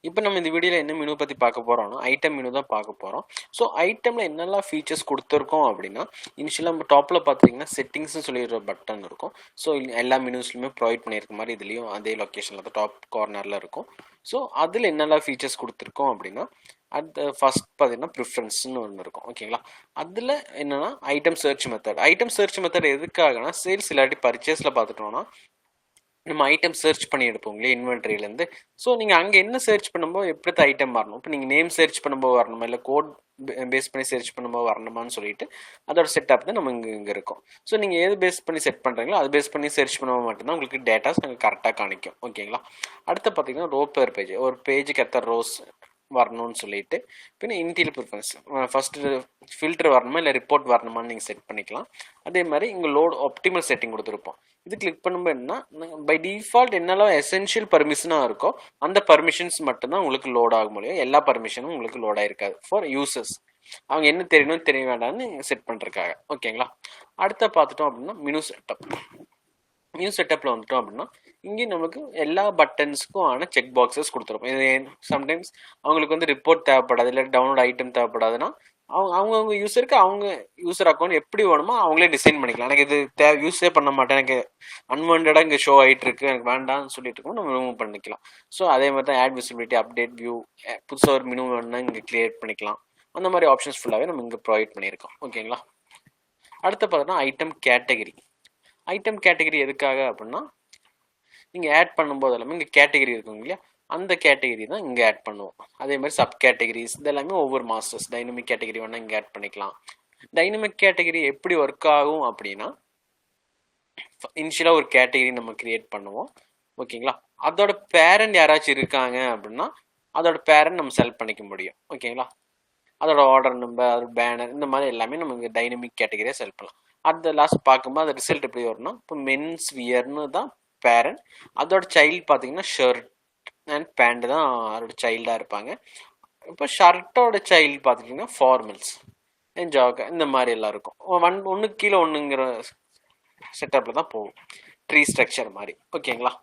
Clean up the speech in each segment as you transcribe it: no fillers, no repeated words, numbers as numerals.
இப்போ நம்ம இந்த வீடியோவில் என்ன மெனு பற்றி பார்க்க போகிறோம்னா ஐட்டம் மெனு தான் பார்க்க போகிறோம். ஸோ ஐட்டமில் என்னெல்லாம் ஃபீச்சர்ஸ் கொடுத்துருக்கோம் அப்படின்னா, இனிஷியலாக நம்ம டாப்பில் பார்த்தீங்கன்னா செட்டிங்ஸ்னு சொல்லி ஒரு பட்டன் இருக்கும். ஸோ எல்லா மெனுஸ்லையுமே ப்ரொவைட் பண்ணியிருக்க மாதிரி இதுலேயும் அதே லொக்கேஷனில் தான் டாப் கார்னரில் இருக்கும். ஸோ அதில் என்னெல்லாம் ஃபீச்சர்ஸ் கொடுத்துருக்கோம் அப்படின்னா, அது ஃபர்ஸ்ட் பார்த்தீங்கன்னா ப்ரிஃபரன்ஸ்னு ஒன்று இருக்கும். ஓகேங்களா, அதில் என்னென்னா item search method. Item search method எதுக்காகனா, சேல்ஸ் இல்லாட்டி பர்ச்சேஸில் பார்த்துட்டோம்னா நம்ம ஐட்டம் சர்ச் பண்ணி எடுப்போம் இல்லையா இன்வென்ட்ரியிலேருந்து. ஸோ நீங்கள் அங்கே என்ன சர்ச் பண்ணும்போது எப்படி தான் ஐட்டம் வரணும். இப்போ நீங்கள் நேம் சர்ச் பண்ணும்போது வரணுமா, இல்லை கோட் பேஸ் பண்ணி சர்ச் பண்ணும்போது வரணுமான்னு சொல்லிட்டு அதோட செட்டப் தான் நம்ம இங்கே இருக்கும். ஸோ நீங்கள் எது பேஸ் பண்ணி செட் பண்ணுறீங்களோ அது பேஸ் பண்ணி சர்ச் பண்ணும்போது மட்டும்தான் உங்களுக்கு டேட்டாஸ் நாங்கள் கரெக்டாக காணிக்கும். ஓகேங்களா, அடுத்து பார்த்தீங்கன்னா ரோ பேர் பேஜ், ஒரு பேஜுக்கு எத்தனை ரோஸ் வரணும்னு சொல்லிட்டு, பின்ன இன்டீரியர் ப்ரிஃபரன்ஸ் ஃபஸ்ட்டு ஃபில்டர் வரணுமா இல்லை ரிப்போர்ட் வரணுமான்னு நீங்கள் செட் பண்ணிக்கலாம். அதே மாதிரி இங்கே லோட் ஆப்டிமல் செட்டிங் கொடுத்துருப்போம். இது கிளிக் பண்ணும்போது என்ன, பை டிஃபால்ட் என்னெல்லாம் எசென்ஷியல் பர்மிஷனாக இருக்கோ அந்த பர்மிஷன்ஸ் மட்டும்தான் உங்களுக்கு லோட் ஆக முடியும். எல்லா பர்மிஷனும் உங்களுக்கு லோட் ஆகிருக்காது ஃபார் யூசர்ஸ். அவங்க என்ன தெரியணும் தெரிய வேண்டாம்னு செட் பண்ணுறதுக்காக. ஓகேங்களா, அடுத்த பார்த்துட்டோம் அப்படின்னா மெனு செட்டப். மெனு செட்டப்பில் வந்துட்டோம் அப்படின்னா இங்கேயும் நமக்கு எல்லா பட்டன்ஸுக்கும் ஆன செக் பாக்ஸஸ் கொடுத்துருப்போம். இது சம்டைம்ஸ் அவங்களுக்கு வந்து ரிப்போர்ட் தேவைப்படாது, இல்லை டவுன்லோட் ஐட்டம் தேவைப்படாதுன்னா அவங்கவுங்க யூஸருக்கு அவங்க யூசர் அக்கௌண்ட் எப்படி வேணுமோ அவங்களே டிசைன் பண்ணிக்கலாம். எனக்கு இது யூஸே பண்ண மாட்டேன், எனக்கு அன்வான்டாக இங்கே ஷோ ஆகிட்டு இருக்கு, எனக்கு வேண்டாம்னு சொல்லிட்டு இருக்கோம், நம்ம ரிமூவ் பண்ணிக்கலாம். ஸோ அதே மாதிரி தான் ஆட் விசிபிலிட்டி, அப்டேட் வியூ, புதுசாக ஒரு மெனு வேணும்னா இங்கே கிரியேட் பண்ணிக்கலாம். அந்த மாதிரி ஆப்ஷன்ஸ் ஃபுல்லாகவே நம்ம இங்கே ப்ரொவைட் பண்ணியிருக்கோம். ஓகேங்களா, அடுத்து பார்த்தோன்னா ஐட்டம் கேட்டகரி. ஐட்டம் கேட்டகரி எதுக்காக அப்படின்னா, நீங்கள் ஆட் பண்ணும்போது எல்லாமே இங்கே கேட்டகரி இருக்குங்க இல்லையா, அந்த கேட்டகரி தான் இங்கே ஆட் பண்ணுவோம். அதே மாதிரி சப் கேட்டகரிஸ் இதெல்லாமே ஒவ்வொரு மாஸ்டர்ஸ். டைனமிக் கேட்டகரி வேணால் இங்கே ஆட் பண்ணிக்கலாம். டைனமிக் கேட்டகரி எப்படி ஒர்க் ஆகும் அப்படின்னா, இனிஷியலாக ஒரு கேட்டகரி நம்ம கிரியேட் பண்ணுவோம். ஓகேங்களா, அதோட பேரண்ட் யாராச்சும் இருக்காங்க அப்படின்னா அதோட பேரண்ட் நம்ம செலக்ட் பண்ணிக்க முடியும். ஓகேங்களா, அதோட ஆர்டர் நம்பர், அதோட பேனர், இந்த மாதிரி எல்லாமே நம்ம இங்கே டைனமிக் கேட்டகரியாக செலக்ட் பண்ணலாம். அந்த லாஸ்ட் பார்க்கும்போது அந்த ரிசல்ட் எப்படி வரும்னா, இப்போ மென்ஸ் வியர்னு தான் பேரண்ட், அதோட சைல்டு பார்த்தீங்கன்னா ஷர்ட் அண்ட் பேண்ட் தான் அதோட சைல்டாக இருப்பாங்க. இப்போ ஷர்ட்டோட சைல்டு பார்த்துட்டிங்கன்னா ஃபார்மல்ஸ் அண்ட் ஜாக், இந்த மாதிரி எல்லாம் இருக்கும். ஒன்றுக்கு கீழே ஒன்றுங்கிற செட்டப்பில் தான் போகும், ட்ரீ ஸ்ட்ரக்சர் மாதிரி. ஓகேங்களா,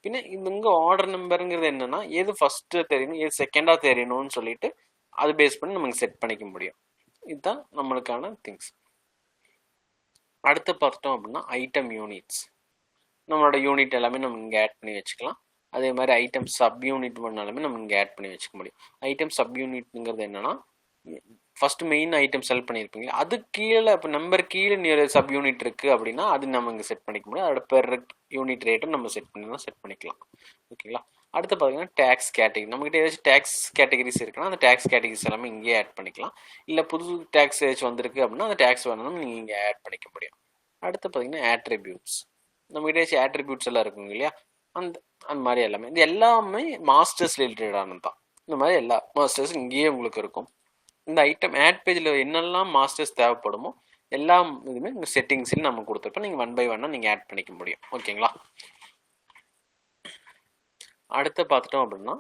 பின்ன இங்கே ஆர்டர் நம்பருங்கிறது என்னென்னா, எது ஃபஸ்ட்டு தெரியணும் எது செகண்டாக தெரியணும்னு சொல்லிட்டு அது பேஸ் பண்ணி நமக்கு செட் பண்ணிக்க முடியும். இதுதான் நம்மளுக்கான திங்ஸ். அடுத்து பார்த்தோம் அப்படின்னா ஐட்டம் யூனிட்ஸ். நம்மளோட யூனிட் எல்லாமே நம்ம இங்கே ஆட் பண்ணி வச்சுக்கலாம். அதே மாதிரி ஐட்டம் சப் யூனிட் பண்ணாலுமே நம்ம இங்கே ஆட் பண்ணி வச்சுக்க முடியும். ஐட்டம் சப் யூனிட்ங்கிறது என்னென்னா, ஃபஸ்ட்டு மெயின் ஐட்டம் செலக்ட் பண்ணியிருப்பீங்க, அது கீழே இப்போ நம்பர் கீழே நியர் சப் யூனிட் இருக்குது அப்படின்னா அது நம்ம இங்கே செட் பண்ணிக்க முடியும். அதோட பெர் யூனிட் ரேட்டும் நம்ம செட் பண்ணிக்கலாம். ஓகேங்களா, அடுத்து பார்த்தீங்கன்னா டேக்ஸ் கேட்டகரி. நம்மகிட்ட ஏதாச்சும் டேக்ஸ் கேட்டகரிஸ் இருக்குன்னா அந்த டேக்ஸ் கேட்டகரிஸ் எல்லாமே இங்கேயே ஆட் பண்ணிக்கலாம். இல்லை புது டேக்ஸ் ஏதாச்சும் வந்திருக்கு அப்படின்னா அந்த டேக்ஸ் வேணும்னா நீங்கள் இங்கே ஆட் பண்ணிக்க முடியும். அடுத்து பார்த்தீங்கன்னா ஆட்ரிபியூட்ஸ். நம்மகிட்ட ஏதாச்சும் ஆட்ரிபியூட்ஸ் எல்லாம் இருக்குங்க இல்லையா, அந்த மாதிரி எல்லாமே இது எல்லாமே மாஸ்டர்ஸ் ரிலேட்டடானது தான். இந்த மாதிரி எல்லா மாஸ்டர்ஸ் இங்கேயே உங்களுக்கு இருக்கும். இந்த ஐட்டம் ஆட் பேஜில் என்னெல்லாம் மாஸ்டர்ஸ் தேவைப்படுமோ எல்லா இதுவுமே இந்த செட்டிங்ஸில் நம்ம கொடுத்துருப்போம். நீங்கள் 1 by 1 நீங்கள் ஆட் பண்ணிக்க முடியும். ஓகேங்களா, அடுத்து பார்த்துட்டோம் அப்படின்னா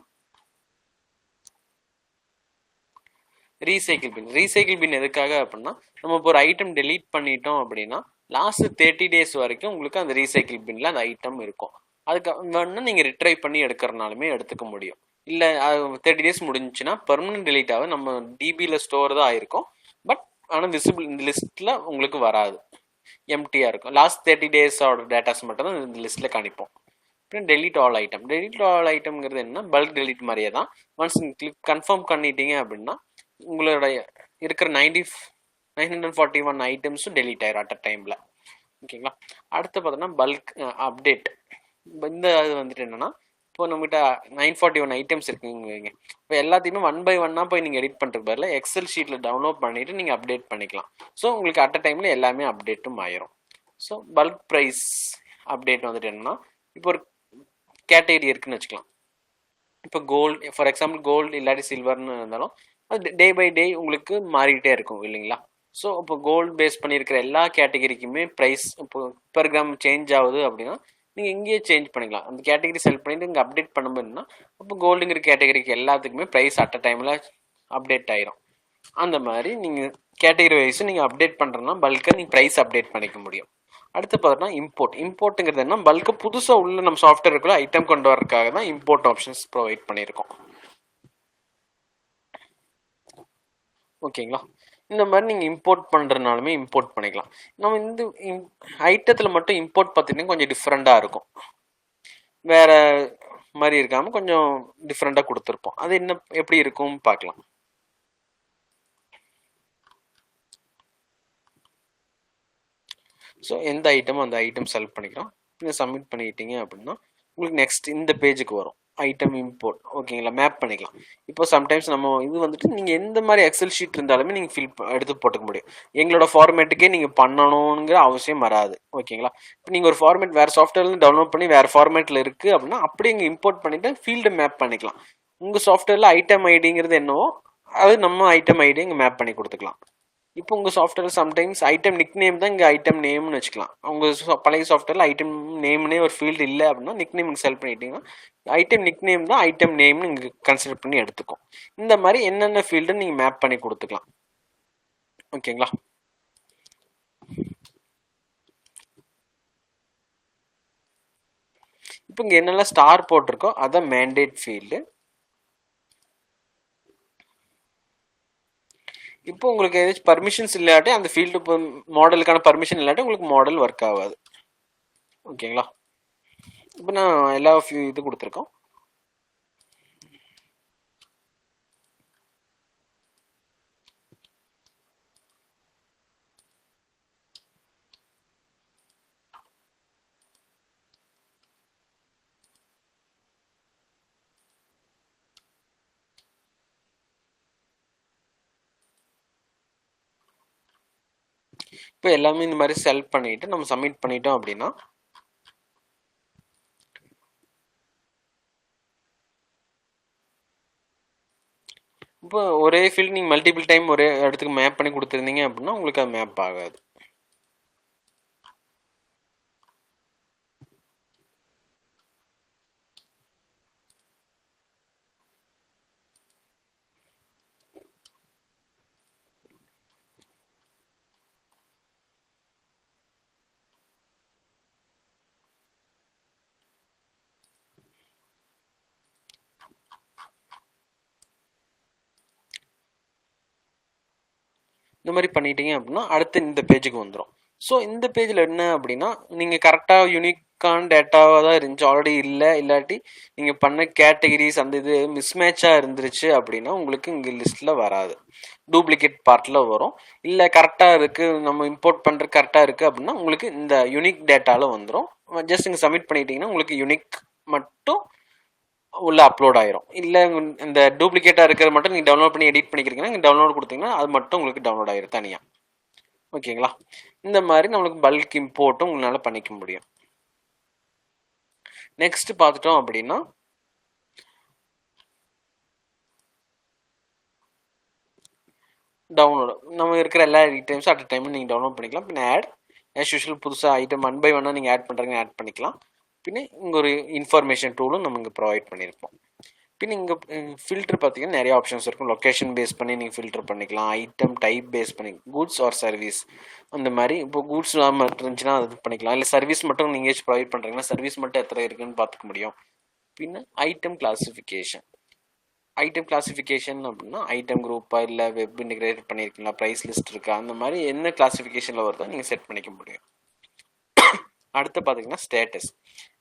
ரீசைக்கிள் பின். ரீசைக்கிள் பின் எதுக்காக அப்படின்னா, நம்ம இப்போ ஒரு ஐட்டம் டெலீட் பண்ணிட்டோம் அப்படின்னா லாஸ்ட் 30 days வரைக்கும் உங்களுக்கு அந்த ரீசைக்கிள் பின்ல அந்த ஐட்டம் இருக்கும். அதுக்கு வேணும்னா நீங்கள் ரிட்ரை பண்ணி எடுக்கிறனாலுமே எடுத்துக்க முடியும். இல்லை 30 days முடிஞ்சுன்னா பெர்மனன்ட் டெலீட் ஆக நம்ம டிபியில் ஸ்டோர் தான் ஆயிருக்கும். பட் ஆனால் விசிபிள் இந்த லிஸ்ட்டில் உங்களுக்கு வராது, எம்டியாக இருக்கும். லாஸ்ட் 30 days டேட்டாஸ் மட்டும் தான் இந்த லிஸ்ட்டில் காணிப்போம். அப்புறம் delete all item. Delete all ஐட்டம்ங்கிறது என்ன, பல்க் டெலீட் மாதிரியே தான். ஒன்ஸ் கிளிக் கன்ஃபார்ம் பண்ணிட்டீங்க அப்படின்னா உங்களோட இருக்கிற 941 ஐட்டம்ஸும் டெலீட் ஆயிரும் அட் அ டைமில். ஓகேங்களா, அடுத்து பார்த்தோன்னா பல்க் அப்டேட். இந்த இது வந்துட்டு என்னென்னா, இப்போ நம்மகிட்ட 941 ஐட்டம்ஸ் இருக்குங்க வைங்க. இப்போ எல்லாத்தையுமே 1 by 1 போய் நீங்கள் எடிட் பண்ணுறதுக்கு பதிலாக எக்ஸல் ஷீட்டில் டவுன்லோட் பண்ணிவிட்டு நீங்கள் அப்டேட் பண்ணிக்கலாம். ஸோ உங்களுக்கு அட் அ டைமில் எல்லாமே அப்டேட்டும் ஆயிரும். ஸோ பல்க் ப்ரைஸ் அப்டேட் வந்துட்டு என்னென்னா, இப்போ ஒரு கேட்டகரி இருக்குன்னு வச்சுக்கலாம். இப்போ கோல்டு ஃபார் எக்ஸாம்பிள், கோல்டு இல்லாட்டி சில்வர்னு இருந்தாலும் அது டே பை டே உங்களுக்கு மாறிக்கிட்டே இருக்கும் இல்லைங்களா. ஸோ இப்போ கோல்டு பேஸ் பண்ணியிருக்கிற எல்லா கேட்டகரிக்குமே ப்ரைஸ் இப்போ பெர் கிராம் சேஞ்ச் ஆகுது அப்படின்னா நீங்கள் இங்கேயே சேஞ்ச் பண்ணிக்கலாம். அந்த கேட்டகரி செலக்ட் பண்ணிவிட்டு இங்கே அப்டேட் பண்ணும்போதுன்னா இப்போ கோல்டுங்கிற கேட்டகரிக்கு எல்லாத்துக்குமே ப்ரைஸ் அட் அ டைமில் அப்டேட் ஆயிரும். அந்த மாதிரி நீங்கள் கேட்டகரி வைஸும் நீங்கள் அப்டேட் பண்ணுறதுனா பல்காக நீங்கள் ப்ரைஸ் அப்டேட் பண்ணிக்க முடியும். அடுத்து பார்த்தோன்னா இம்போர்ட்டுங்கிறது என்ன, பல்காக புதுசாக உள்ள நம்ம சாஃப்ட்வேருக்குள்ள ஐட்டம் கொண்டு வரதுக்காக தான் இம்போர்ட் ஆப்ஷன்ஸ் ப்ரொவைட் பண்ணியிருக்கோம். ஓகேங்களா? இந்த மாதிரி நீங்கள் இம்போர்ட் பண்ணுறதுனாலுமே இம்போர்ட் பண்ணிக்கலாம். நம்ம இந்த ஐட்டத்தில் மட்டும் இம்போர்ட் பார்த்தீங்கன்னா கொஞ்சம் டிஃப்ரெண்ட்டாக இருக்கும். வேற மாதிரி இருக்காமல் கொஞ்சம் டிஃப்ரெண்ட்டாக கொடுத்துருப்போம். அது என்ன எப்படி இருக்கும் பார்க்கலாம். ஸோ எந்த ஐட்டமோ அந்த ஐட்டம் செலக்ட் பண்ணிக்கிறோம். நீங்கள் சப்மிட் பண்ணிக்கிட்டீங்க அப்படின்னா உங்களுக்கு நெக்ஸ்ட் இந்த பேஜுக்கு வரும். ஐட்டம் இம்போர்ட் ஓகேங்களா, மேப் பண்ணிக்கலாம். இப்போ சம்டைம்ஸ் நம்ம இது வந்துட்டு நீங்கள் எந்த மாதிரி எக்ஸல் ஷீட் இருந்தாலுமே நீங்கள் எடுத்து போட்டுக்க முடியும். எங்களோட ஃபார்மேட்டுக்கே நீங்கள் பண்ணணுங்கிற அவசியம் வராது. ஓகேங்களா, இப்போ நீங்கள் ஒரு ஃபார்மேட் வேறு சாஃப்ட்வேர்லேருந்து டவுன்லோட் பண்ணி வேறு ஃபார்மேட்டில் இருக்குது அப்படின்னா அப்படியே இங்கே இம்போர்ட் பண்ணிவிட்டு ஃபீல்டு மேப் பண்ணிக்கலாம். உங்கள் சாஃப்ட்வேரில் ஐட்டம் ஐடிங்கிறது என்னவோ அது நம்ம ஐட்டம் ஐடி இங்கே மேப் பண்ணி கொடுத்துக்கலாம். இப்போ உங்கள் software sometimes item nick name தான் இங்கே ஐட்டம் நேம்னு வச்சுக்கலாம். உங்கள் பழைய சாஃப்ட்வேரில் ஐட்டம் நேம்னே ஒரு ஃபீல்டு இல்லை அப்படின்னா நிக் நேம் செலக்ட் பண்ணிட்டீங்கன்னா ஐட்டம் நிக் நேம் தான் ஐட்டம் நேம்னு இங்கே கன்சிடர் பண்ணி எடுத்துக்கும். இந்த மாதிரி என்னென்ன ஃபீல்டு நீங்கள் மேப் பண்ணி கொடுத்துக்கலாம். ஓகேங்களா, இப்போ இங்கே என்னெல்லாம் ஸ்டார் போட்டிருக்கோ அதான் மேண்டேட் ஃபீல்டு. இப்போ உங்களுக்கு ஏதாச்சும் பர்மிஷன்ஸ் இல்லாட்டி அந்த ஃபீல்டு மாடலுக்கான பர்மிஷன் இல்லாட்டி உங்களுக்கு மாடல் ஒர்க் ஆகாது. ஓகேங்களா, இப்போ நான் எல்லா இது கொடுத்துருக்கோம். இப்போ எல்லாமே இந்த மாதிரி செலக்ட் பண்ணிட்டு நம்ம சப்மிட் பண்ணிட்டோம் அப்படின்னா இப்போ ஒரே ஃபீல்டு நீங்கள் மல்டிபிள் டைம் ஒரே இடத்துக்கு மேப் பண்ணி கொடுத்துருந்தீங்க அப்படின்னா உங்களுக்கு அது மேப் ஆகாது. இந்த மாதிரி பண்ணிட்டீங்க அப்படின்னா அடுத்து இந்த பேஜுக்கு வந்துடும். ஸோ இந்த பேஜில் என்ன அப்படின்னா நீங்கள் கரெக்டாக யூனிக்கான டேட்டாவாக தான் இருந்துச்சு, ஆல்ரெடி இல்லை இல்லாட்டி நீங்கள் பண்ண கேட்டகிரிஸ் அந்த இது மிஸ்மேட்சாக இருந்துருச்சு அப்படின்னா உங்களுக்கு இங்கே லிஸ்ட்டில் வராது, டூப்ளிகேட் பார்ட்டில் வரும். இல்லை கரெக்டாக இருக்குது, நம்ம இம்போர்ட் பண்ணுறது கரெக்டாக இருக்குது அப்படின்னா உங்களுக்கு இந்த யூனிக் டேட்டாவில் வந்துடும். ஜஸ்ட் நீங்கள் சப்மிட் பண்ணிட்டீங்கன்னா உங்களுக்கு யூனிக் மட்டும் உள்ள அப்லோட் ஆயிரும். இல்லை இந்த டூப்ளிகேட்டாக இருக்கிறது மட்டும் நீங்கள் டவுன்லோட் பண்ணி எடிட் பண்ணிக்கிறீங்கன்னா நீங்கள் டவுன்லோட் கொடுத்தீங்கன்னா அது மட்டும் உங்களுக்கு டவுன்லோட் ஆயிரும் தனியாக. ஓகேங்களா, இந்த மாதிரி நம்மளுக்கு பல்க் இம்போர்ட்டும் உங்களால் பண்ணிக்க முடியும். நெக்ஸ்ட் பார்த்துட்டோம் அப்படின்னா டவுன்லோடு நம்ம இருக்கிற எல்லா ஐட்டம்ஸும் அட் டைம் நீங்கள் டவுன்லோட் பண்ணிக்கலாம். பின்ன ஆட் ஆஸ் யூஷுவல் புதுசாக ஐட்டம் 1 by 1 நீங்கள் ஆட் பண்ணுறீங்க ஆட் பண்ணிக்கலாம். பின்ன இங்கே ஒரு இன்ஃபர்மேஷன் டூலும் நம்ம இங்கே ப்ரொவைட் பண்ணியிருப்போம். பின் இங்கே ஃபில்டர் பார்த்தீங்கன்னா நிறைய ஆப்ஷன்ஸ் இருக்கும். லொக்கேஷன் பேஸ் பண்ணி நீங்கள் ஃபில்டர் பண்ணிக்கலாம், ஐட்டம் டைப் பேஸ் பண்ணி கூட்ஸ் ஆர் சர்வீஸ் அந்த மாதிரி. இப்போ கூட்ஸ் மட்டும் இருந்துச்சுன்னா அது பண்ணிக்கலாம், இல்லை சர்வீஸ் மட்டும் நீங்கள் ப்ரொவைட் பண்ணுறீங்கன்னா சர்வீஸ் மட்டும் எத்தனை இருக்குன்னு பார்த்துக்க முடியும். பின்ன ஐட்டம் கிளாஸிஃபிகேஷன், ஐட்டம் கிளாஸிஃபிகேஷன் அப்படின்னா ஐட்டம் குரூப்பாக இல்லை வெப் இன்டிகிரேட் பண்ணியிருக்கீங்களா, ப்ரைஸ் லிஸ்ட் இருக்கா, அந்த மாதிரி என்ன கிளாஸிஃபிகேஷனில் வருதோ நீங்கள் செட் பண்ணிக்க முடியும். அடுத்து பார்த்தீங்கன்னா ஸ்டேட்டஸ்,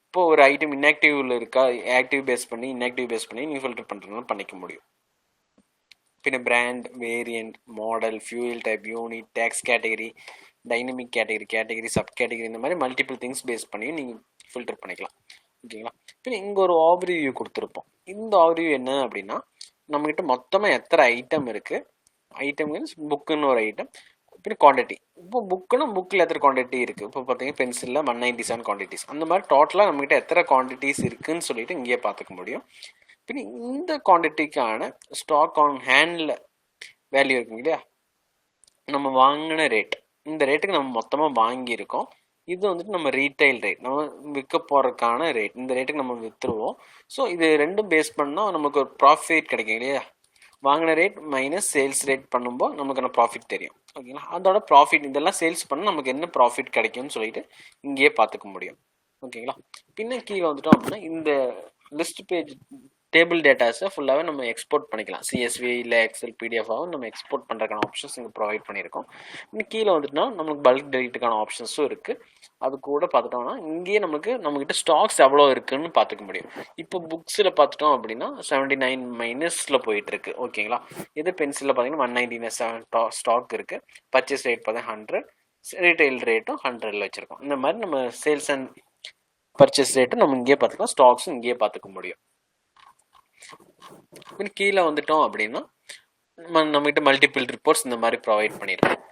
இப்போ ஒரு ஐட்டம் இன்ஆக்டிவ்ல இருக்கா ஆக்டிவ் பேஸ் பண்ணி இன்ஆக்டிவ் பேஸ் பண்ணி நீங்கள் ஃபில்டர் பண்ணுறதுனால பண்ணிக்க முடியும். பின்ன brand, variant, model, fuel type, unit, tax category, dynamic category, category sub category, இந்த மாதிரி மல்டிபிள் திங்ஸ் பேஸ் பண்ணி நீங்கள் ஃபில்டர் பண்ணிக்கலாம். ஓகேங்களா, பின்ன இங்கே ஒரு ஓவர்வியூ கொடுத்துருப்போம். இந்த ஓவர்வியூ என்ன அப்படின்னா நம்மகிட்ட மொத்தமாக எத்தனை ஐட்டம் இருக்குது, ஐட்டம் மீன்ஸ் புக்குன்னு ஒரு ஐட்டம், பின்ன குவான்டிட்டி. இப்போ புக்குன்னா புக்கில் எத்தனை குவான்டிட்டி இருக்குது, இப்போ பார்த்தீங்கன்னா பென்சிலில் 197 குவான்டிட்டிஸ், அந்த மாதிரி டோட்டலாக நம்மகிட்ட எத்தனை குவான்டிட்டிஸ் இருக்குதுன்னு சொல்லிட்டு இங்கேயே பார்த்துக்க முடியும். பின்ன இந்த குவான்டிட்டிக்கான ஸ்டாக் ஆன் ஹேண்டில் வேல்யூ இருக்குங்க இல்லையா, நம்ம வாங்கின ரேட், இந்த ரேட்டுக்கு நம்ம மொத்தமாக வாங்கியிருக்கோம். இது வந்துட்டு நம்ம ரீட்டைல் ரேட், நம்ம விற்க போகிறதுக்கான ரேட், இந்த ரேட்டுக்கு நம்ம விற்றுருவோம். ஸோ இது ரெண்டும் பேஸ் பண்ணால் நமக்கு ஒரு ப்ராஃபிட் கிடைக்கும் இல்லையா, வாங்கின ரேட் மைனஸ் சேல்ஸ் ரேட் பண்ணும்போது நமக்கான ப்ராஃபிட் தெரியும். ஓகேங்களா, அதோட ப்ராஃபிட் இதெல்லாம் சேல்ஸ் பண்ணால் நமக்கு என்ன ப்ராஃபிட் கிடைக்கும்னு சொல்லிட்டு இங்கேயே பார்த்துக்க முடியும். ஓகேங்களா, பின்ன கீழே வந்துட்டோம் அப்படின்னா இந்த லிஸ்ட் பேஜ் டேபிள் டேட்டாஸை ஃபுல்லாகவே நம்ம எக்ஸ்போர்ட் பண்ணிக்கலாம். சிஎஸ்வி இல்லை எக்ஸல் பிடிஎஃபாகவும் நம்ம எக்ஸ்போர்ட் பண்ணுறதுக்கான ஆப்ஷன்ஸ் இங்கே ப்ரொவைட் பண்ணியிருக்கோம். இன்னும் கீழே வந்துட்டுனா நம்மளுக்கு பல்க் டெலிட்டுக்கான ஆப்ஷன்ஸும் இருக்குது. அது கூட பார்த்துட்டோம்னா இங்கேயே நம்மக்கிட்ட ஸ்டாக்ஸ் எவ்வளோ இருக்குன்னு பார்த்துக்க முடியும். இப்போ புக்ஸில் பார்த்துட்டோம் அப்படின்னா 79 மைனஸில் போயிட்டுருக்கு. ஓகேங்களா, இது பென்சிலில் பார்த்தீங்கன்னா 197 ஸ்டாக் இருக்குது. பர்ச்சேஸ் ரேட் பார்த்தீங்கன்னா 100, ரீட்டைல் ரேட்டும் 100ல் வச்சுருக்கோம். இந்த மாதிரி நம்ம சேல்ஸ் அண்ட் பர்ச்சேஸ் ரேட்டும் நம்ம இங்கேயே பார்த்துக்கலாம், ஸ்டாக்ஸும் இங்கேயே பார்த்துக்க முடியும். கீழே வந்துட்டோம் அப்படின்னா நம்மகிட்ட மல்டிபிள் ரிப்போர்ட்ஸ் இந்த மாதிரி ப்ரொவைட் பண்ணியிருக்கோம்.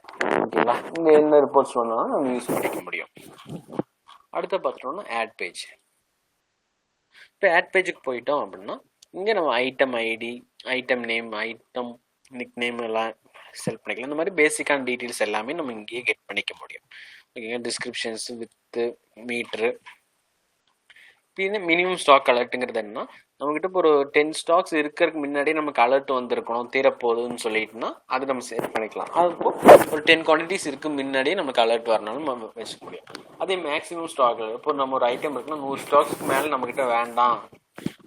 ஓகேங்களா, இங்கே என்ன ரிப்போர்ட்ஸ் வந்தாலும் நம்ம யூஸ் பண்ணிக்க முடியும். அடுத்து பார்த்துட்டோம்னா ஆட் பேஜ். இப்போ ஆட் பேஜுக்கு போயிட்டோம் அப்படின்னா இங்கே நம்ம item ID, item name, item nick name எல்லாம் செலக்ட் பண்ணிக்கலாம். இந்த மாதிரி பேசிக்கான டீட்டெயில்ஸ் எல்லாமே நம்ம இங்கேயே கெட் பண்ணிக்க முடியும். ஓகேங்க, descriptions with metre. Minimum stock அலர்ட்டுங்கிறது என்ன, நம்மகிட்ட இப்போ ஒரு 10 ஸ்டாக்ஸ் இருக்கிறதுக்கு முன்னாடியே நமக்கு அலர்ட் வந்திருக்கணும் தீரப்போகுதுன்னு சொல்லிட்டுனா அது நம்ம செட் பண்ணிக்கலாம். அதுப்போ ஒரு 10 குவான்டிட்டிஸ் இருக்கு முன்னாடியே நமக்கு அலர்ட் வரனாலும் நம்ம வச்சுக்க முடியும். அதே மேக்ஸிமம் ஸ்டாக், இப்போ நம்ம ஒரு ஐட்டம் இருக்குன்னா 100 ஸ்டாக்ஸ்க்கு மேலே நம்மகிட்ட வேண்டாம்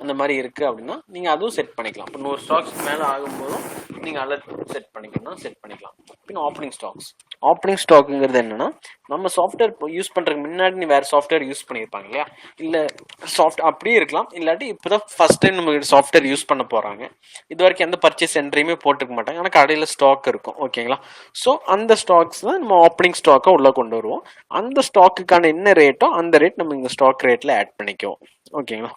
அந்த மாதிரி இருக்குது அப்படின்னா நீங்கள் அதுவும் செட் பண்ணிக்கலாம். இப்போ 100 ஸ்டாக்ஸ்க்கு மேலே ஆகும்போதும் நீங்கள் அலர்ட் செட் பண்ணிக்கணும்னா செட் பண்ணிக்கலாம். பின் ஓப்பனிங் ஸ்டாக்ஸ். ஓப்பனிங் ஸ்டாக்குங்கிறது என்னன்னா, நம்ம சாஃப்ட்வேர் யூஸ் பண்ணுறதுக்கு முன்னாடி நீ வேறு சாஃப்ட்வேர் யூஸ் பண்ணியிருப்பாங்க இல்லையா, இல்லை அப்படியே இருக்கலாம், இல்லாட்டி இப்போ தான் ஃபஸ்ட் டைம் நம்ம சாஃப்ட்வேர் யூஸ் பண்ண போகிறாங்க. இது வரைக்கும் எந்த பர்ச்சேஸ் என்ட்ரியுமே போட்டுக்க மாட்டாங்க, ஆனால் கடையில் ஸ்டாக் இருக்கும். ஓகேங்களா, ஸோ அந்த ஸ்டாக்ஸ் தான் நம்ம ஓப்பனிங் ஸ்டாக்கை உள்ளே கொண்டு வருவோம். அந்த ஸ்டாக்குக்கான என்ன ரேட்டோ அந்த ரேட் நம்ம இங்கே ஸ்டாக் ரேட்டில் ஆட் பண்ணிக்குவோம். ஓகேங்களா,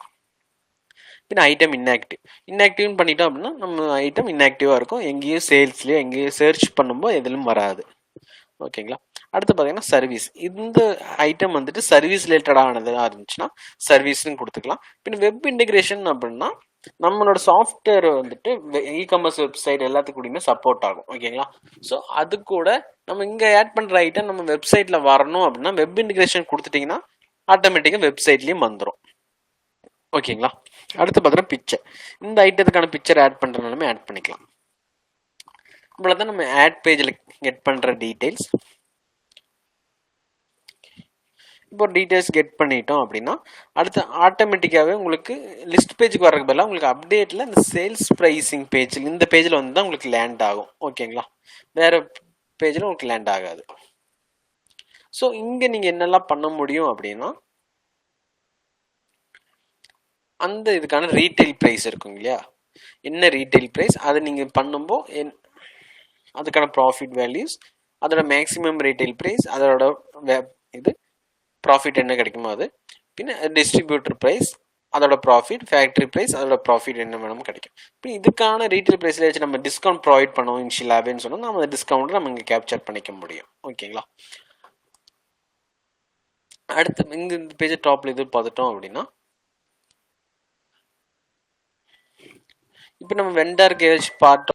பின் ஐட்டம் இன்ஆக்டிவ்னு பண்ணிட்டோம் அப்படின்னா நம்ம ஐட்டம் இன்ஆக்டிவாக இருக்கும், எங்கேயும் சேல்ஸ்லேயோ எங்கேயும் சர்ச் பண்ணும்போது எதிலும் வராது. ஓகேங்களா, அடுத்து பார்த்தீங்கன்னா சர்வீஸ். இந்த ஐட்டம் வந்துட்டு சர்வீஸ் ரிலேட்டடானதாக இருந்துச்சுன்னா சர்வீஸ்ன்னு கொடுத்துக்கலாம். பின் வெப் இன்டெகிரேஷன் அப்படின்னா நம்மளோட சாஃப்ட்வேர் வந்துட்டு இ-காமர்ஸ் வெப்சைட் எல்லாத்துக்கூடயுமே சப்போர்ட் ஆகும். ஓகேங்களா, ஸோ அது கூட நம்ம இங்கே ஆட் பண்ணுற ஐட்டம் நம்ம வெப்சைட்டில் வரணும் அப்படின்னா வெப் இன்டெகிரேஷன் கொடுத்துட்டிங்கன்னா ஆட்டோமேட்டிக்காக வெப்சைட்லேயும் வந்துடும். ஓகேங்களா, அடுத்து பார்த்தீங்கன்னா பிக்சர். இந்த ஐட்டத்துக்கான பிக்சர் ஆட் பண்ணுறதுனாலுமே ஆட் பண்ணிக்கலாம். இவ்வளோதான் நம்ம ஆட் பேஜில் கெட் பண்ணுற டீட்டெயில்ஸ். இப்போ டீட்டெயில்ஸ் கெட் பண்ணிட்டோம் அப்படின்னா அடுத்து ஆட்டோமேட்டிக்காகவே உங்களுக்கு லிஸ்ட் பேஜுக்கு வர்றதுக்கு பதிலாக உங்களுக்கு அப்டேட்டில் இந்த சேல்ஸ் ப்ரைஸிங் பேஜில் இந்த பேஜில் வந்து தான் உங்களுக்கு லேண்ட் ஆகும். ஓகேங்களா, வேறு பேஜில் உங்களுக்கு லேண்ட் ஆகாது. ஸோ இங்கே நீங்கள் என்னெல்லாம் பண்ண முடியும் அப்படின்னா, அந்த இதுக்கான ரீட்டைல் ப்ரைஸ் இருக்கும் இல்லையா, என்ன ரீட்டைல் ப்ரைஸ் அதை நீங்கள் பண்ணும்போது அதுக்கான ப்ராஃபிட் வேல்யூஸ், அதோட மேக்ஸிமம் ரீட்டைல் ப்ரைஸ், அதோட இது ப்ராஃபிட் என்ன கிடைக்குமோ அது, பின்ன டிஸ்ட்ரிபியூட்டர் ப்ரைஸ், அதோட ப்ராஃபிட், ஃபேக்ட்ரி ப்ரைஸ், அதோட ப்ராஃபிட் என்ன வேணும் கிடைக்கும். இப்போ இதுக்கான ரீட்டைல் ப்ரைஸில் வச்சு நம்ம டிஸ்கவுண்ட் ப்ரொவைட் பண்ணுவோம் இன்ஷியலாகவேன்னு சொன்னால் நம்ம அந்த டிஸ்கவுண்ட்டை நம்ம இங்கே கேப்சர் பண்ணிக்க முடியும். ஓகேங்களா, அடுத்து இங்கே இந்த பேஜ் டாப்பில் இது பார்த்துட்டோம் அப்படின்னா இப்போ நம்ம வெண்டாருக்கு ஏதாச்சும் பார்த்தோம்.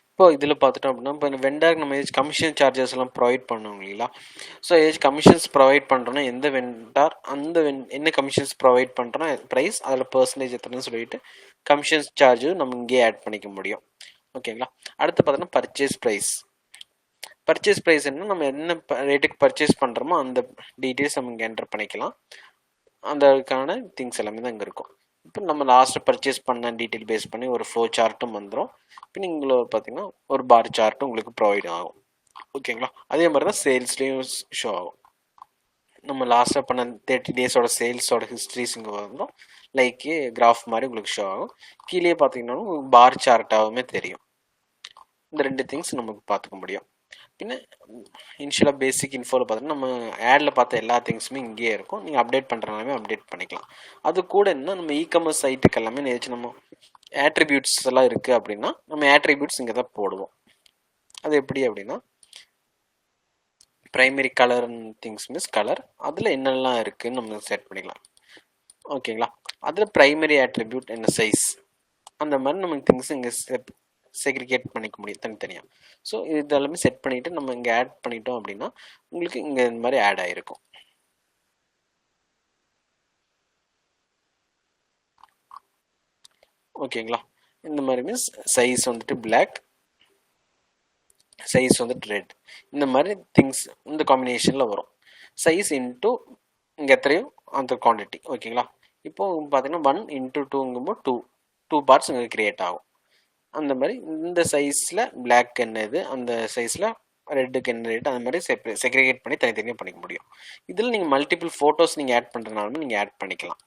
இப்போ இதில் பார்த்துட்டோம் அப்படின்னா இப்போ வெண்டாருக்கு நம்ம ஏதாச்சும் கமிஷன் சார்ஜஸ் எல்லாம் ப்ரொவைட் பண்ணோம் இல்லைங்களா. ஸோ ஏதாச்சும் கமிஷன்ஸ் ப்ரொவைட் பண்ணுறோன்னா எந்த வெண்டார் அந்த என்ன கமிஷன்ஸ் ப்ரொவைட் பண்ணுறோன்னா ப்ரைஸ், அதில் பர்சன்டேஜ் எத்தனைன்னு சொல்லிட்டு கமிஷன்ஸ் சார்ஜும் நம்ம இங்கேயே ஆட் பண்ணிக்க முடியும். ஓகேங்களா, அடுத்து பார்த்தோன்னா பர்ச்சேஸ் ப்ரைஸ். பர்ச்சேஸ் ப்ரைஸ் என்ன, நம்ம என்ன ரேட்டுக்கு பர்ச்சேஸ் பண்ணுறோமோ அந்த டீட்டெயில்ஸ் நம்ம இங்கே என்டர் பண்ணிக்கலாம். அதுக்கான திங்ஸ் எல்லாமே தான் இங்கே இருக்கும். இப்போ நம்ம லாஸ்ட்டு பர்ச்சேஸ் பண்ண டீட்டெயில் பேஸ் பண்ணி ஒரு ஃப்ளோ சார்ட்டும் வந்துடும். இப்போ நீங்கள் பார்த்தீங்கன்னா ஒரு பார் சார்ட்டும் உங்களுக்கு ப்ரொவைட் ஆகும். ஓகேங்களா, அதே மாதிரி தான் சேல்ஸ்லேயும் ஷோ ஆகும். நம்ம லாஸ்ட்டாக பண்ண 30 டேஸோட சேல்ஸோட ஹிஸ்ட்ரிஸ் இங்கே வந்துடும். லைக் கிராஃப் மாதிரி உங்களுக்கு ஷோ ஆகும். கீழே பார்த்தீங்கன்னா பார் சார்ட்டாகவுமே தெரியும். இந்த 2 திங்ஸ் நமக்கு பார்த்துக்க முடியும். பின்ன இனிஷியலாக பேசிக் இன்ஃபோவில் பார்த்தீங்கன்னா நம்ம ஆடில் பார்த்த எல்லா திங்ஸுமே இங்கேயே இருக்கும். நீங்கள் அப்டேட் பண்ணுறனாலுமே அப்டேட் பண்ணிக்கலாம். அது கூட என்ன, நம்ம இ-காமர்ஸ் சைட்டுக்கு எல்லாமே ஏதாச்சும் நம்ம ஆட்ரிபியூட்ஸ் எல்லாம் இருக்குது அப்படின்னா நம்ம ஆட்ரிபியூட்ஸ் இங்கே தான் போடுவோம். அது எப்படி அப்படின்னா primary colour things means colour, அதில் என்னெல்லாம் இருக்குதுன்னு நம்ம செட் பண்ணிக்கலாம். ஓகேங்களா, அதில் ப்ரைமரி ஆட்ரிபியூட் என்ன சைஸ், அந்த மாதிரி நம்ம திங்ஸ் இங்கே செக்ரிகேட் பண்ணிக்க முடியும் தனித்தனியாக. ஸோ இதெல்லாமே செட் பண்ணிவிட்டு நம்ம இங்கே ஆட் பண்ணிட்டோம் அப்படின்னா உங்களுக்கு இங்கே இந்த மாதிரி ஆட் ஆகிருக்கும். ஓகேங்களா, இந்த மாதிரி மீன்ஸ் சைஸ் வந்துட்டு பிளாக், சைஸ் வந்துட்டு ரெட், இந்த மாதிரி திங்ஸ் இந்த காம்பினேஷனில் வரும். சைஸ் இன்ட்டு இங்கே எத்தனையோ அந்த குவான்டிட்டி. ஓகேங்களா, இப்போ பார்த்தீங்கன்னா 1 × 2ங்கும்போது 2 2 பார்ட்ஸ் உங்களுக்கு கிரியேட் ஆகும். அந்த மாதிரி இந்த சைஸில் பிளாக் என்னது, அந்த சைஸில் ரெட்டுக்கு என்ன ரேட், அந்த மாதிரி செக்ரிகேட் பண்ணி தனித்தனியாக பண்ணிக்க முடியும். இதில் நீங்கள் மல்டிபிள் ஃபோட்டோஸ் நீங்கள் ஆட் பண்ணுறதுனாலுமே நீங்கள் ஆட் பண்ணிக்கலாம்.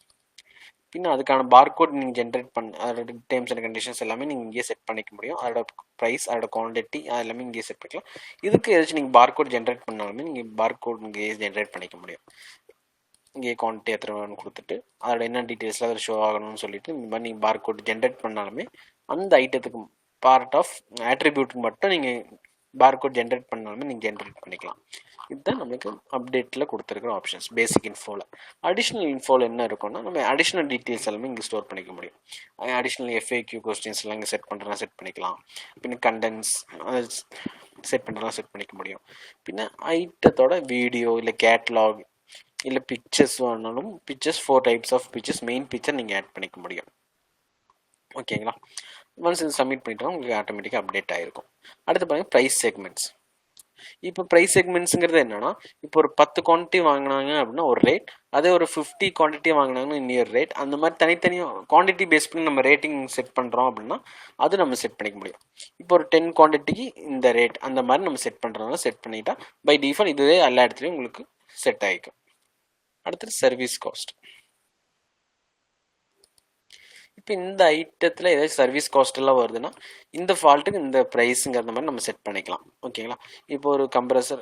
பின்ன அதுக்கான பார்கோட் நீங்கள் ஜென்ரேட் அதோட டேர்ம்ஸ் அண்ட் கண்டிஷன்ஸ் எல்லாமே நீங்கள் இங்கேயே செட் பண்ணிக்க முடியும். அதோட ப்ரைஸ், அதோட குவான்டிட்டி எல்லாமே இங்கேயே செட் பண்ணிக்கலாம். இதுக்கு ஏதாச்சும் நீங்கள் பார்கோட் ஜென்ரேட் பண்ணாலுமே நீங்கள் பார்கோட் இங்கேயே ஜென்ரேட் பண்ணிக்க முடியும். இங்கே குவான்டிட்டி எத்தனை வேணும்னு கொடுத்துட்டு அதோட என்ன டீட்டெயில்ஸில் அதில் ஷோ ஆகணும்னு சொல்லிட்டு இந்த மாதிரி நீங்கள் பார்கோட் ஜென்ரேட் பண்ணாலுமே அந்த ஐட்டத்துக்கு பார்ட் ஆஃப் ஆட்ரிபியூட்டுக்கு மட்டும் நீங்கள் பார்கோட் ஜென்ரேட் பண்ணாலுமே நீங்கள் ஜென்ரேட் பண்ணிக்கலாம். இதுதான் நம்மளுக்கு அப்டேட்டில் கொடுத்துருக்குற ஆப்ஷன்ஸ். பேசிக் இன்ஃபோவில் அடிஷ்னல் இன்ஃபோவில் என்ன இருக்கும்னா நம்ம அடிஷ்னல் டீட்டெயில்ஸ் எல்லாமே இங்கே ஸ்டோர் பண்ணிக்க முடியும். அடிஷ்னல் FAQ கொஸ்டின்ஸ் எல்லாம் இங்கே செட் பண்ணுறதா செட் பண்ணிக்கலாம். பின்ன கண்டென்ட்ஸ் செட் பண்ணுறதா செட் பண்ணிக்க முடியும். பின்ன ஐட்டத்தோட வீடியோ இல்லை கேட்லாக் இல்லை பிக்சர்ஸ் வேணாலும் pictures 4 types of pictures main picture நீங்கள் ஆட் பண்ணிக்க முடியும். ஓகேங்களா? ஒன்ஸ் இது சப்மிட் பண்ணிட்டோம் உங்களுக்கு ஆட்டோமேட்டிக்காக அப்டேட் ஆகிருக்கும். அடுத்து பாருங்கள் ப்ரைஸ் செக்மெண்ட்ஸ். இப்போ ப்ரைஸ் செக்மெண்ட்ஸுங்கிறது என்னன்னா, இப்போ ஒரு 10 குவான்டிட்டி வாங்கினாங்க அப்படின்னா ஒரு ரேட், அதே ஒரு 50 குவான்டிட்டி வாங்கினாங்கன்னா இன்னொரு ரேட். அந்த மாதிரி தனித்தனியாக குவான்டிட்டி பேஸ் பண்ணி நம்ம ரேட்டிங் செட் பண்ணுறோம் அப்படின்னா அது நம்ம செட் பண்ணிக்க முடியும். இப்போ ஒரு 10 குவான்டிட்டிக்கு இந்த ரேட் அந்த மாதிரி நம்ம செட் பண்ணுறதுனால செட் பண்ணிட்டா பை டிஃபால்ட் இதுவே எல்லா இடத்துலையும் உங்களுக்கு செட் ஆகிக்கும். அடுத்தது சர்வீஸ் காஸ்ட். இப்போ இந்த ஐட்டத்தில் ஏதாச்சும் சர்வீஸ் காஸ்ட் எல்லாம் வருதுன்னா இந்த ஃபால்ட்டுக்கு இந்த ப்ரைஸுங்கிற மாதிரி நம்ம செட் பண்ணிக்கலாம். ஓகேங்களா? இப்போ ஒரு கம்ப்ரஸர்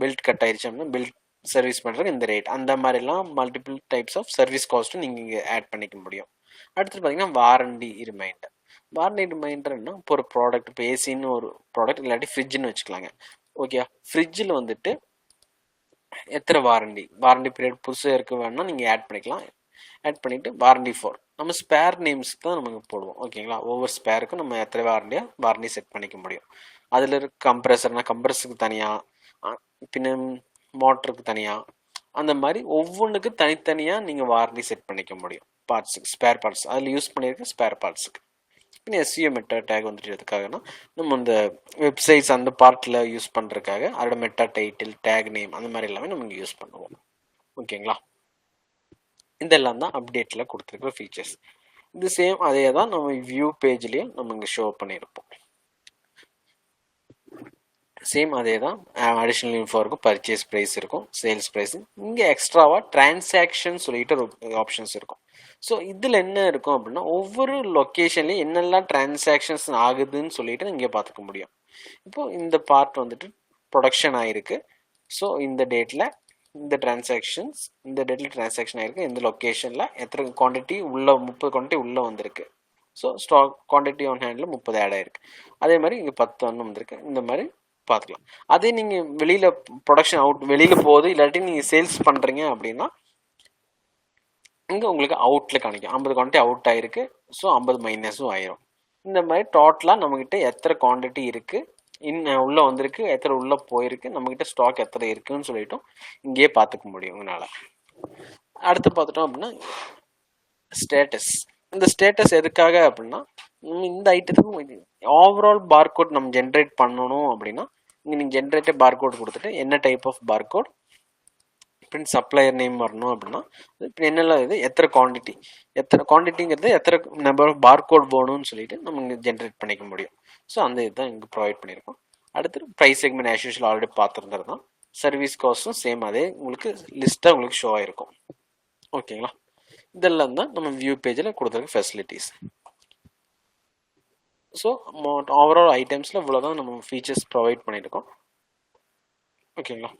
பெல்ட் கட் ஆயிடுச்சு அப்படின்னா பெல்ட் சர்வீஸ் பண்ணுறதுக்கு இந்த ரேட், அந்த மாதிரிலாம் மல்டிபிள் டைப்ஸ் ஆஃப் சர்வீஸ் காஸ்ட்டும் நீங்கள் இங்கே ஆட் பண்ணிக்க முடியும். அடுத்து பார்த்தீங்கன்னா வாரண்டி ரிமைண்டர். வாரண்டி ரிமைண்டர்னா இப்போ ஒரு ப்ராடக்ட், இப்போ ஏசின்னு ஒரு ப்ராடக்ட் இல்லாட்டி ஃப்ரிட்ஜுன்னு வச்சுக்கலாங்க. ஓகே, ஃப்ரிட்ஜில் வந்துட்டு எத்தனை வாரண்டி பீரியட் புதுசாக இருக்க வேணும்னா நீங்கள் ஆட் பண்ணிக்கலாம். ஆட் பண்ணிவிட்டு வாரண்டி 4 நம்ம ஸ்பேர் நேம்ஸ்க்கு தான் நமக்கு போடுவோம். ஓகேங்களா? ஒவ்வொரு ஸ்பேருக்கும் நம்ம எத்தனை வாரண்டி செட் பண்ணிக்க முடியும். அதில் இருக்க கம்ப்ரெசர்னா கம்ப்ரெஸருக்கு தனியாக, பின்ன மோட்டருக்கு தனியாக, அந்த மாதிரி ஒவ்வொன்றுக்கு தனித்தனியாக நீங்கள் வாரண்டி செட் பண்ணிக்க முடியும். பார்ட்ஸுக்கு ஸ்பேர் பார்ட்ஸ் அதில் யூஸ் பண்ணியிருக்க ஸ்பேர் பார்ட்ஸுக்கு. பின்ன SEO மெட்டா டேக் வந்துட்டு எதுக்காகனா நம்ம இந்த வெப்சைட்ஸ் அந்த பார்ட்டில் யூஸ் பண்ணுறதுக்காக அதோட மெட்டா டைட்டில், டேக் நேம் அந்த மாதிரி எல்லாமே நம்ம இங்கே யூஸ் பண்ணுவோம். ஓகேங்களா? இதெல்லாம் தான் அப்டேட்டில் கொடுத்துருக்குற ஃபீச்சர்ஸ். இது சேம் அதே தான் நம்ம வியூ பேஜ்லேயும் நம்ம இங்கே ஷோ பண்ணியிருப்போம். சேம் அதே தான் அடிஷ்னல் இன்ஃபோ இருக்கும், பர்ச்சேஸ் ப்ரைஸ் இருக்கும், சேல்ஸ் ப்ரைஸ். இங்கே எக்ஸ்ட்ராவாக டிரான்சாக்ஷன் சொல்லிட்டு ஒரு ஆப்ஷன்ஸ் இருக்கும். ஸோ இதில் என்ன இருக்கும் அப்படின்னா ஒவ்வொரு லொக்கேஷன்லையும் என்னெல்லாம் டிரான்சாக்ஷன்ஸ் ஆகுதுன்னு சொல்லிட்டு இங்கே பார்த்துக்க முடியும். இப்போது இந்த பார்ட் வந்துட்டு ப்ரொடக்ஷன் ஆகிருக்கு. ஸோ இந்த டேட்டில் இந்த டிரான்சாக்ஷன்ஸ் இந்த டேட்டில் டிரான்சாக்ஷன் ஆகிருக்கு, இந்த லொக்கேஷனில் எத்தனை குவான்டிட்டி உள்ளே 30 குவான்டிட்டி உள்ளே வந்திருக்கு. So stock quantity on hand 30 add ஆகிருக்கு. அதே மாதிரி இங்கே 10 ஒன்று வந்திருக்கு. இந்த மாதிரி பார்த்துக்கலாம். அதே நீங்கள் வெளியில் ப்ரொடக்ஷன் வெளியில் போகுது இல்லாட்டி நீங்கள் சேல்ஸ் பண்ணுறீங்க அப்படின்னா இங்கே உங்களுக்கு அவுட்டில் காணிக்கும் 50 குவான்டிட்டி அவுட் ஆகிருக்கு. ஸோ 50 மைனஸும் ஆயிரும். இந்த மாதிரி டோட்டலாக நம்மக்கிட்ட எத்தனை குவான்டிட்டி இருக்குது, உள்ளே வந்திருக்கு, எத்தனை உள்ளே போயிருக்கு, நம்மக்கிட்ட ஸ்டாக் எத்தனை இருக்குன்னு சொல்லிட்டோம் இங்கேயே பார்த்துக்க முடியும் உங்களால். அடுத்து பார்த்துட்டோம் அப்படின்னா ஸ்டேட்டஸ். இந்த ஸ்டேட்டஸ் எதுக்காக அப்படின்னா இந்த ஐட்டத்துக்கு ஓவரால் பார்கோட் நம்ம ஜென்ரேட் பண்ணணும் அப்படின்னா இங்கே நீங்கள் ஜென்ரேட்டே பார்கோட் கொடுத்துட்டு என்ன டைப் ஆஃப் பார்கோட், பின் சப்ளையர் நேம் வரணும் அப்படின்னா இப்போ என்னெல்லாம் இது எத்தனை குவான்டிட்டிங்கிறது எத்தனை நம்பர் பார்கோட் போகணும்னு சொல்லிட்டு நம்ம இங்கே ஜென்ரேட் பண்ணிக்க முடியும். ஸோ அந்த இதுதான் இங்கே ப்ரொவைட் பண்ணியிருக்கோம். அடுத்து price segment as usual already பார்த்துருந்தது தான். சர்வீஸ் காஸ்ட்டும் சேம் அதே உங்களுக்கு லிஸ்ட்டாக உங்களுக்கு ஷோ ஆகிருக்கும். ஓகேங்களா? இதெல்லாம் தான் நம்ம வியூ பேஜில் கொடுத்துருக்க ஃபெசிலிட்டிஸ். ஸோ ஓவரால் ஐட்டம்ஸில் இவ்வளோ தான் நம்ம ஃபீச்சர்ஸ் ப்ரொவைட் பண்ணியிருக்கோம். ஓகேங்களா?